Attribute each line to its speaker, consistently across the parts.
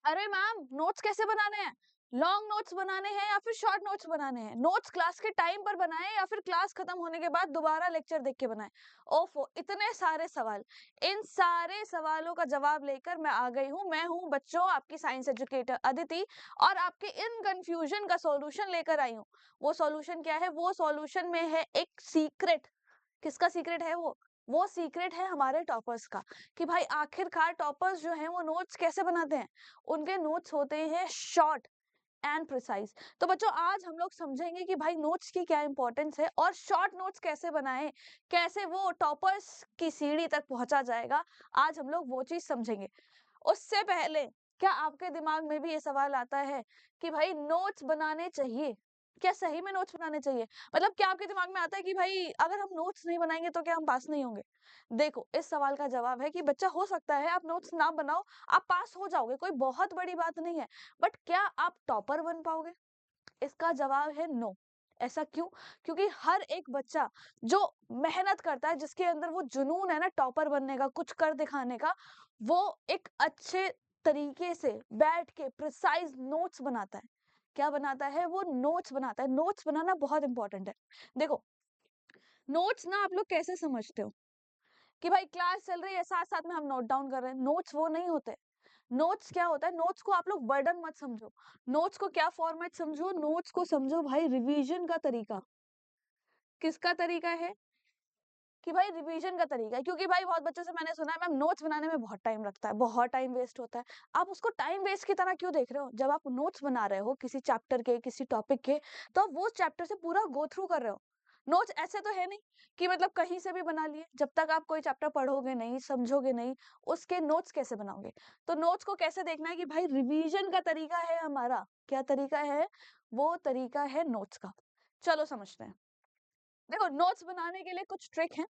Speaker 1: अरे ma'am, notes कैसे बनाने हैं? लॉन्ग नोट्स बनाने हैं या फिर शॉर्ट नोट्स बनाने हैं? नोट्स क्लास के टाइम पर बनाएं या फिर क्लास खत्म होने के बाद दोबारा लेक्चर देख के बनाएं? ओफो, इतने सारे सवाल। इन सारे सवालों का जवाब लेकर मैं आ गई हूँ। मैं हूँ बच्चों आपकी साइंस एजुकेटर अदिति, और आपके इन कंफ्यूजन का सॉल्यूशन लेकर आई हूँ। वो सॉल्यूशन क्या है? वो सॉल्यूशन में है एक सीक्रेट। किसका सीक्रेट है वो सीक्रेट है हमारे टॉपर्स का, कि भाई आखिरकार टॉपर्स जो हैं वो नोट्स कैसे बनाते हैं। उनके नोट्स होते हैं शॉर्ट एंड प्रिसाइज। तो बच्चों, आज हम लोग समझेंगे कि भाई नोट्स की क्या इंपॉर्टेंस है और शॉर्ट नोट्स कैसे बनाएं, कैसे वो टॉपर्स की सीढ़ी तक पहुंचा जाएगा। आज हम लोग वो चीज समझेंगे। उससे पहले, क्या आपके दिमाग में भी ये सवाल आता है कि भाई नोट्स बनाने चाहिए? क्या सही में नोट्स बनाने चाहिए? मतलब क्या आपके दिमाग में आता है कि भाई अगर हम नोट्स नहीं बनाएंगे तो क्या हम पास नहीं होंगे? देखो, इस सवाल का जवाब है कि बच्चा, हो सकता है आप नोट्स ना बनाओ, आप पास हो जाओगे, कोई बहुत बड़ी बात नहीं है। बट क्या आप टॉपर बन पाओगे? इसका जवाब है नो। ऐसा क्यों? क्योंकि हर एक बच्चा जो मेहनत करता है, जिसके अंदर वो जुनून है ना टॉपर बनने का, कुछ कर दिखाने का, वो एक अच्छे तरीके से बैठ के प्रिसाइज नोट्स बनाता है। क्या बनाता है? वो नोट्स बनाता है। नोट्स बनाना बहुत इंपॉर्टेंट है। देखो, नोट्स ना आप लोग कैसे समझते हो कि भाई क्लास चल रही है, साथ साथ में हम नोट डाउन कर रहे हैं? नोट्स वो नहीं होते। नोट्स क्या होता है? नोट्स को आप लोग बर्डन मत समझो। नोट्स को क्या फॉर्मेट समझो? नोट्स को समझो भाई रिवीजन का तरीका। किसका तरीका है? कि भाई रिवीजन का तरीका है। क्योंकि भाई बहुत बच्चों से मैंने सुना है, मैम नोट्स बनाने में बहुत टाइम लगता है, बहुत टाइम वेस्ट होता है। आप उसको टाइम वेस्ट की तरह क्यों देख रहे हो? जब आप नोट्स बना रहे हो किसी चैप्टर के, किसी टॉपिक के, तो आप वो चैप्टर से पूरा गो थ्रू कर रहे हो। नोट्स ऐसे तो है नहीं कि मतलब कहीं से भी बना लिए। जब तक आप कोई चैप्टर पढ़ोगे नहीं, समझोगे नहीं, उसके नोट्स कैसे बनाओगे? तो नोट्स को कैसे देखना है कि भाई रिवीजन का तरीका है हमारा। क्या तरीका है? वो तरीका है नोट्स का। चलो समझते हैं। देखो, नोट्स बनाने के लिए कुछ ट्रिक है।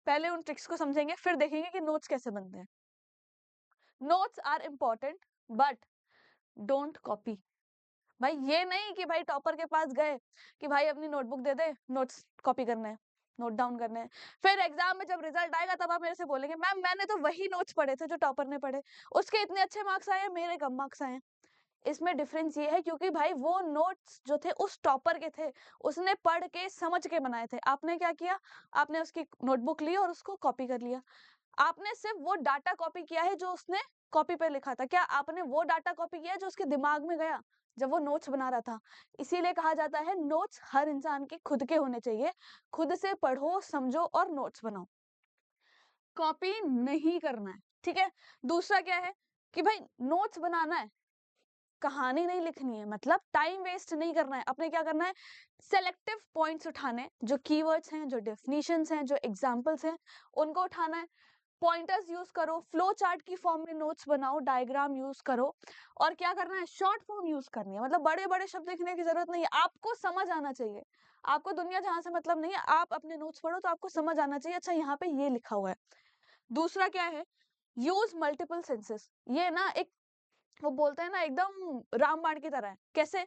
Speaker 1: पहले उन ट्रिक्स को समझेंगे, फिर देखेंगे कि नोट्स कैसे बनते हैं। Notes are important, but don't copy. भाई ये नहीं कि भाई टॉपर के पास गए कि भाई अपनी नोटबुक दे दे, नोट्स कॉपी करने हैं, नोट डाउन करने हैं। फिर एग्जाम में जब रिजल्ट आएगा तब आप मेरे से बोलेंगे, मैम मैंने तो वही नोट्स पढ़े थे जो टॉपर ने पढ़े, उसके इतने अच्छे मार्क्स आए, मेरे कम मार्क्स आए। इसमें डिफरेंस ये है क्योंकि भाई वो नोट्स जो थे उस टॉपर के थे, उसने पढ़ के समझ के बनाए थे। आपने क्या किया? आपने उसकी नोटबुक ली और उसको कॉपी कर लिया। आपने सिर्फ वो डाटा कॉपी किया है जो उसने कॉपी पे लिखा था। क्या आपने वो डाटा कॉपी किया है जो उसके दिमाग में गया जब वो नोट्स बना रहा था? इसीलिए कहा जाता है नोट्स हर इंसान के खुद के होने चाहिए। खुद से पढ़ो, समझो और नोट्स बनाओ। कॉपी नहीं करना है, ठीक है? दूसरा क्या है कि भाई नोट्स बनाना है, कहानी नहीं लिखनी है, मतलब टाइम वेस्ट नहीं करना है। अपने क्या करना है? सेलेक्टिव पॉइंट्स उठाने, जो कीवर्ड्स हैं, जो डेफिनेशंस हैं, जो एग्जांपल्स हैं, उनको उठाना है। पॉइंटर्स यूज करो, फ्लो चार्ट की फॉर्म में नोट्स बनाओ, डायग्राम यूज करो। और क्या करना है? शॉर्ट फॉर्म यूज करनी है। मतलब बड़े बड़े शब्द लिखने की जरूरत नहीं है, आपको समझ आना चाहिए। आपको दुनिया जहां से मतलब नहीं है, आप अपने नोट्स पढ़ो तो आपको समझ आना चाहिए, अच्छा यहाँ पे ये लिखा हुआ है। दूसरा क्या है? Use multiple senses. ये ना एक, वो बोलते हैं ना, एकदम रामबाण की तरह है। कैसे?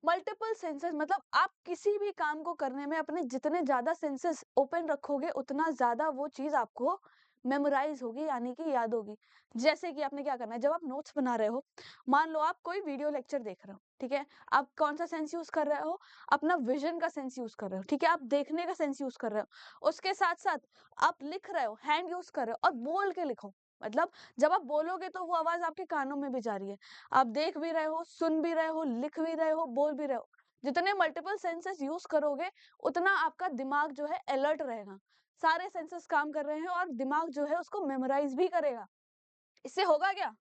Speaker 1: मल्टीपल सेंसेस मतलब आप किसी भी काम को करने में अपने जितने ज्यादा सेंसेस ओपन रखोगे, उतना ज्यादा वो चीज आपको मेमोराइज होगी, यानी कि याद होगी। जैसे कि आपने क्या करना है, जब आप नोट्स बना रहे हो, मान लो आप कोई वीडियो लेक्चर देख रहे हो, ठीक है? आप कौन सा सेंस यूज कर रहे हो? अपना विजन का सेंस यूज कर रहे हो, ठीक है? आप देखने का सेंस यूज कर रहे हो। उसके साथ साथ आप लिख रहे हो, हैंड यूज कर रहे हो, और बोल के लिखो। मतलब जब आप बोलोगे तो वो आवाज आपके कानों में भी जा रही है। आप देख भी रहे हो, सुन भी रहे हो, लिख भी रहे हो, बोल भी रहे हो। जितने मल्टीपल सेंसेस यूज करोगे, उतना आपका दिमाग जो है अलर्ट रहेगा। सारे सेंसेस काम कर रहे हैं और दिमाग जो है उसको मेमोराइज भी करेगा। इससे होगा क्या?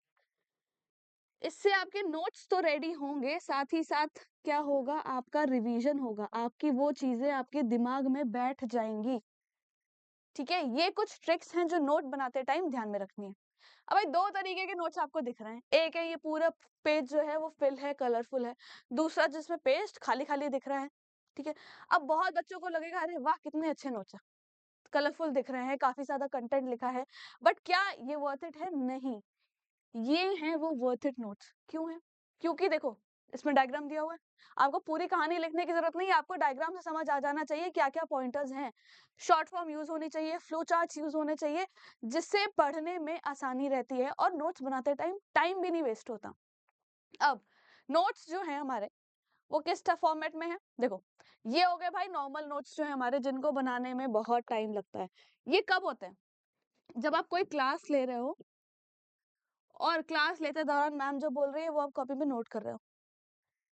Speaker 1: इससे आपके नोट्स तो रेडी होंगे, साथ ही साथ क्या होगा? आपका रिवीजन होगा, आपकी वो चीजें आपके दिमाग में बैठ जाएंगी। ठीक है? ये कुछ ट्रिक्स हैं जो नोट बनाते टाइम ध्यान में रखनी है। अब भाई दो तरीके के नोट्स आपको दिख रहे हैं। एक है ये पूरा पेज जो है वो फिल है, कलरफुल है। दूसरा जिसमें पेज खाली खाली दिख रहा है। ठीक है? अब बहुत बच्चों को लगेगा, अरे वाह कितने अच्छे नोट्स हैं, कलरफुल दिख रहे हैं, काफी ज्यादा कंटेंट लिखा है। बट क्या ये वर्थ इट है? नहीं। ये हैं वो वर्थ इट नोट्स। क्यों है? क्योंकि देखो, इसमें डायग्राम दिया हुआ है, आपको पूरी कहानी लिखने की जरूरत नहीं है, आपको डायग्राम से समझ आ जाना चाहिए क्या क्या पॉइंटर्स हैं। शॉर्ट फॉर्म यूज होनी चाहिए, फ्लो चार्ट्स यूज होने चाहिए, जिससे पढ़ने में आसानी रहती है और नोट्स बनाते टाइम टाइम भी नहीं वेस्ट होता। अब नोट्स जो है हमारे वो किस फॉर्मेट में है, देखो ये हो गए भाई नॉर्मल नोट्स जो है हमारे, जिनको बनाने में बहुत टाइम लगता है। ये कब होते हैं, जब आप कोई क्लास ले रहे हो और क्लास लेते दौरान मैम जो बोल रही है वो आप कॉपी में नोट कर रहे हो,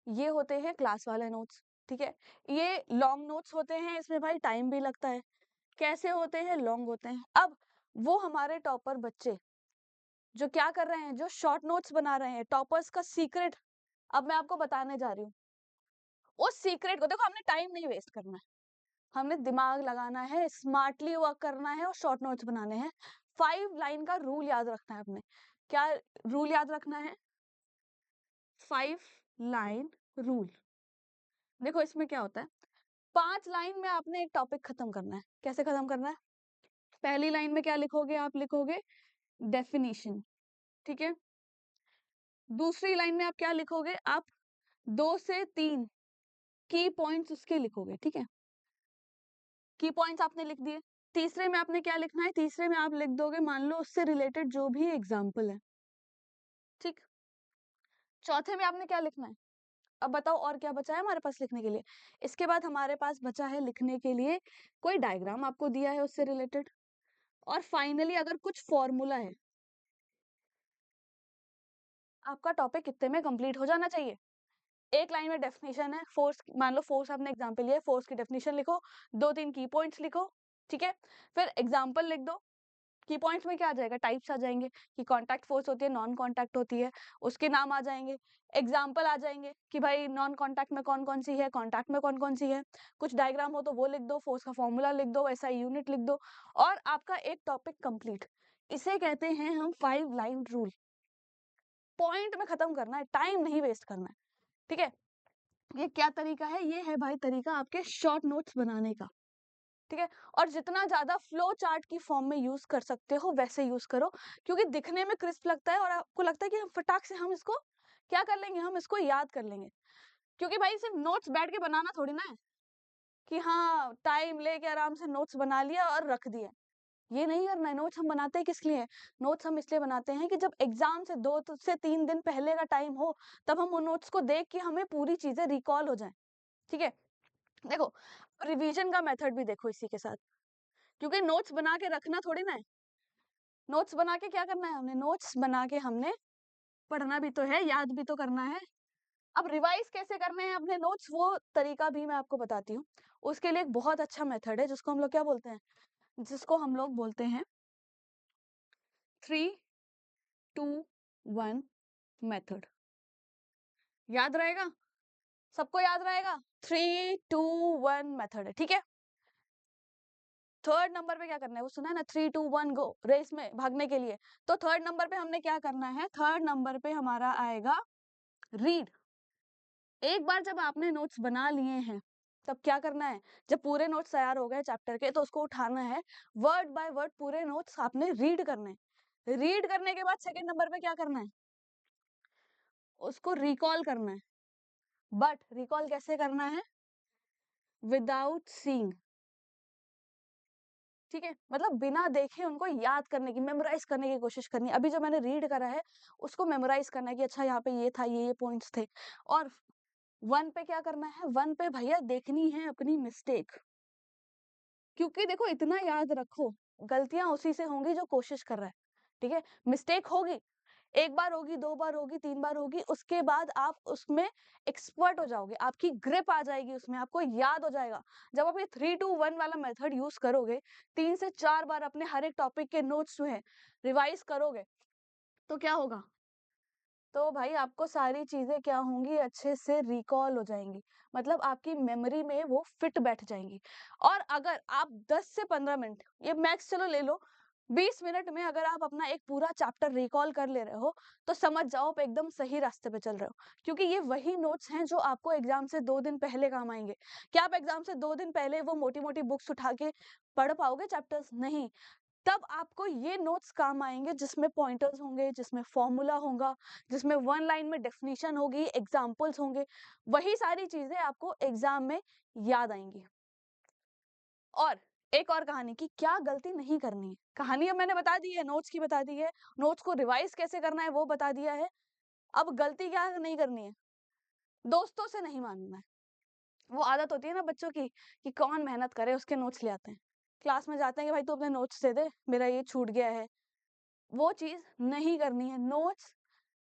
Speaker 1: ये होते हैं क्लास वाले नोट्स। ठीक है, ये लॉन्ग नोट्स होते हैं, इसमें भाई टाइम भी लगता है। कैसे होते हैं, लॉन्ग होते हैं। अब वो हमारे टॉपर बच्चे जो क्या कर रहे हैं, जो शॉर्ट नोट्स बना रहे हैं, टॉपर्स का सीक्रेट अब मैं आपको बताने जा रही हूँ। उस सीक्रेट को देखो, हमने टाइम नहीं वेस्ट करना है, हमने दिमाग लगाना है, स्मार्टली वर्क करना है और शॉर्ट नोट्स बनाने हैं। 5 लाइन का रूल याद रखना है अपने। क्या रूल याद रखना है, 5 लाइन रूल। देखो इसमें क्या होता है, 5 लाइन में आपने एक टॉपिक खत्म करना है। कैसे खत्म करना है, पहली लाइन में क्या लिखोगे, आप लिखोगे डेफिनेशन। ठीक है, दूसरी लाइन में आप क्या लिखोगे, आप 2 से 3 की पॉइंट्स उसके लिखोगे। ठीक है, की पॉइंट्स आपने लिख दिए। तीसरे में आपने क्या लिखना है, तीसरे में आप लिख दोगे मान लो उससे रिलेटेड जो भी एग्जाम्पल है। ठीक, चौथे में आपने क्या लिखना है, अब बताओ और क्या बचा है हमारे पास लिखने के लिए। इसके बाद हमारे पास बचा है लिखने के लिए कोई डायग्राम आपको दिया है उससे रिलेटेड, और फाइनली अगर कुछ फॉर्मूला है। आपका टॉपिक कितने में कंप्लीट हो जाना चाहिए, एक लाइन में डेफिनेशन है, फोर्स मान लो, फोर्स आपने एग्जांपल लिया है, फोर्स की डेफिनेशन लिखो, 2-3 की पॉइंट्स लिखो। ठीक है, फिर एग्जांपल लिख दो। की पॉइंट्स में क्या आ जाएगा, टाइप्स आ जाएंगे कि कांटेक्ट फोर्स होती है, नॉन कांटेक्ट होती है, उसके नाम आ जाएंगे। एग्जांपल आ जाएंगे कि भाई नॉन कांटेक्ट में कौन कौन सी है, कांटेक्ट में कौन कौन सी है। कुछ डायग्राम हो तो वो लिख दो, फोर्स का फॉर्मूला लिख दो, ऐसा यूनिट लिख दो, और आपका एक टॉपिक कंप्लीट। इसे कहते हैं हम 5 लाइन रूल। पॉइंट में खत्म करना है, टाइम नहीं वेस्ट करना है। ठीक है, ये क्या तरीका है, ये है भाई तरीका आपके शॉर्ट नोट्स बनाने का। ठीक है, और जितना ज्यादा फ्लो चार्ट की फॉर्म में यूज कर सकते हो वैसे यूज करो, क्योंकि दिखने में क्रिस्प लगता है और आपको लगता है कि हम फटाक से हम इसको क्या कर लेंगे, हम इसको याद कर लेंगे। क्योंकि भाई सिर्फ नोट्स बैठ के बनाना थोड़ी ना है कि हाँ टाइम लेके आराम से नोट्स बना लिया और रख दिया, ये नहीं करना है। नोट्स हम बनाते हैं किस लिए, नोट्स हम इसलिए बनाते हैं कि जब एग्जाम से 2 से 3 दिन पहले का टाइम हो, तब हम उन नोट्स को देख के हमें पूरी चीजें रिकॉल हो जाए। ठीक है, देखो रिवीजन का मेथड भी देखो इसी के साथ, क्योंकि नोट्स बना के रखना थोड़ी ना है, नोट्स बना के क्या करना है, हमने नोट्स बना के हमने पढ़ना भी तो है, याद भी तो करना है। अब रिवाइज कैसे करने हैं अपने नोट्स, वो तरीका भी मैं आपको बताती हूँ। उसके लिए एक बहुत अच्छा मेथड है जिसको हम लोग क्या बोलते हैं, जिसको हम लोग बोलते हैं 3-2-1 मेथड। याद रहेगा, सबको याद रहेगा, 3-2-1 मेथड है। ठीक है, थर्ड नंबर पे क्या करना है, वो सुना है ना, 3-2-1 गो, रेस में भागने के लिए। तो थर्ड नंबर पे हमने क्या करना है, थर्ड नंबर पे हमारा आएगा रीड। एक बार जब आपने नोट्स बना लिए हैं तब क्या करना है, जब पूरे नोट्स तैयार हो गए चैप्टर के, तो उसको उठाना है, वर्ड बाय वर्ड पूरे नोट्स आपने रीड करने हैं। रीड करने के बाद सेकंड नंबर पे क्या करना है, उसको रिकॉल करना है। बट रिकॉल कैसे करना है, विदाउट सीइंग। ठीक है, मतलब बिना देखे उनको याद करने की, मेमोराइज करने की कोशिश करनी है। अभी जो मैंने रीड करा है उसको मेमोराइज करना है कि अच्छा यहाँ पे ये था, ये पॉइंट्स थे। और 1 पे क्या करना है, 1 पे भैया देखनी है अपनी मिस्टेक, क्योंकि देखो इतना याद रखो, गलतियां उसी से होंगी जो कोशिश कर रहा है। ठीक है, मिस्टेक होगी, एक बार होगी, 2 बार होगी, 3 बार होगी, उसके बाद आप उसमें एक्सपर्ट हो जाओगे, आपकी ग्रिप आ जाएगी उसमें, आपको याद हो जाएगा। जब आप ये 3-2-1 वाला मेथड यूज करोगे, 3 से 4 बार अपने हर एक टॉपिक के नोट्स जो है रिवाइज करोगे, तो क्या होगा, तो भाई आपको सारी चीजें क्या होंगी, अच्छे से रिकॉल हो जाएंगी, मतलब आपकी मेमोरी में वो फिट बैठ जाएंगी। और अगर आप 10 से 15 मिनट, ये मैक्स चलो ले लो, 20 मिनट में अगर आप अपना एक पूरा चैप्टर रिकॉल कर ले रहे हो, तो समझ जाओ आप एकदम सही रास्ते पे चल रहे हो, क्योंकि ये वही नोट्स हैं जो आपको एग्जाम से 2 दिन पहले काम आएंगे। क्या आप एग्जाम से 2 दिन पहले वो मोटी मोटी बुक्स उठा के पढ़ पाओगे चैप्टर्स, नहीं। तब आपको ये नोट्स काम आएंगे जिसमें पॉइंटर्स होंगे, जिसमें फॉर्मूला होगा, जिसमें वन लाइन में डेफिनेशन होगी, एग्जाम्पल्स होंगे। वही सारी चीजें आपको एग्जाम में याद आएंगी। और एक और कहानी की क्या गलती नहीं करनी है। कहानी अब मैंने बता दी है, नोट्स की बता दी है, नोट्स को रिवाइज कैसे करना है वो बता दिया है। अब गलती क्या नहीं करनी है, दोस्तों से नहीं मांगना है। वो आदत होती है ना बच्चों की कि कौन मेहनत करे उसके नोट्स ले आते हैं, क्लास में जाते हैं कि भाई तू अपने नोट्स दे दे, मेरा ये छूट गया है। वो चीज नहीं करनी है। नोट्स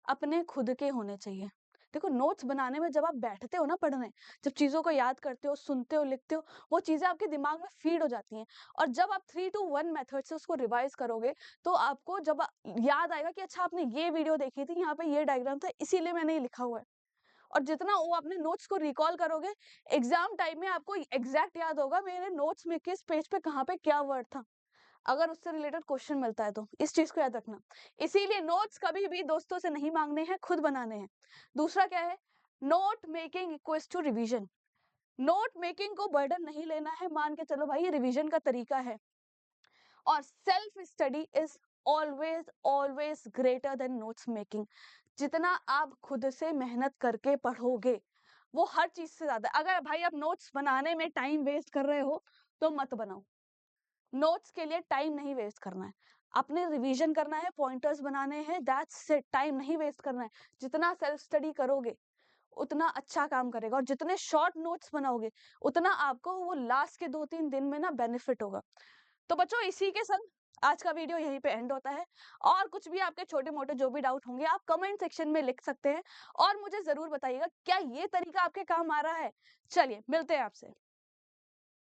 Speaker 1: अपने खुद के होने चाहिए। देखो नोट्स बनाने में जब आप बैठते हो ना पढ़ने, जब चीजों को याद करते हो, सुनते हो, लिखते हो, वो चीजें आपके दिमाग में फीड हो जाती हैं। और जब आप 3-2-1 मेथड से उसको रिवाइज करोगे तो आपको जब याद आएगा कि अच्छा आपने ये वीडियो देखी थी, यहाँ पे ये डायग्राम था, इसीलिए मैंने ये लिखा हुआ है। और जितना वो अपने नोट्स को रिकॉल करोगे, एग्जाम टाइम में आपको एग्जैक्ट याद होगा मेरे नोट्स में किस पेज पे कहाँ पे क्या वर्ड था, अगर उससे रिलेटेड क्वेश्चन मिलता है तो। इस चीज को याद रखना। इसीलिए नोट्स कभी भी दोस्तों से नहीं मांगने हैं, खुद बनाने हैं। दूसरा क्या है, note making equals to revision. Note making को बर्डन नहीं लेना है, मान के चलो भाई ये रिवीजन का तरीका है। और self study is always always greater than notes making. जितना आप खुद से मेहनत करके पढ़ोगे वो हर चीज से ज्यादा। अगर भाई आप नोट्स बनाने में टाइम वेस्ट कर रहे हो तो मत बनाओ। नोट्स के लिए टाइम नहीं वेस्ट करना है, अपने रिवीजन करना है, पॉइंटर्स बनाने हैं, दैट्स इट। टाइम नहीं वेस्ट करना है। जितना सेल्फ स्टडी करोगे उतना अच्छा काम करेगा, और जितने शॉर्ट नोट्स बनाओगे उतना आपको वो लास्ट के 2-3 दिन में ना बेनिफिट होगा। तो बच्चों इसी के संग आज का वीडियो यहीं पे एंड होता है। और कुछ भी आपके छोटे मोटे जो भी डाउट होंगे आप कमेंट सेक्शन में लिख सकते हैं, और मुझे जरूर बताइएगा क्या ये तरीका आपके काम आ रहा है। चलिए मिलते हैं आपसे।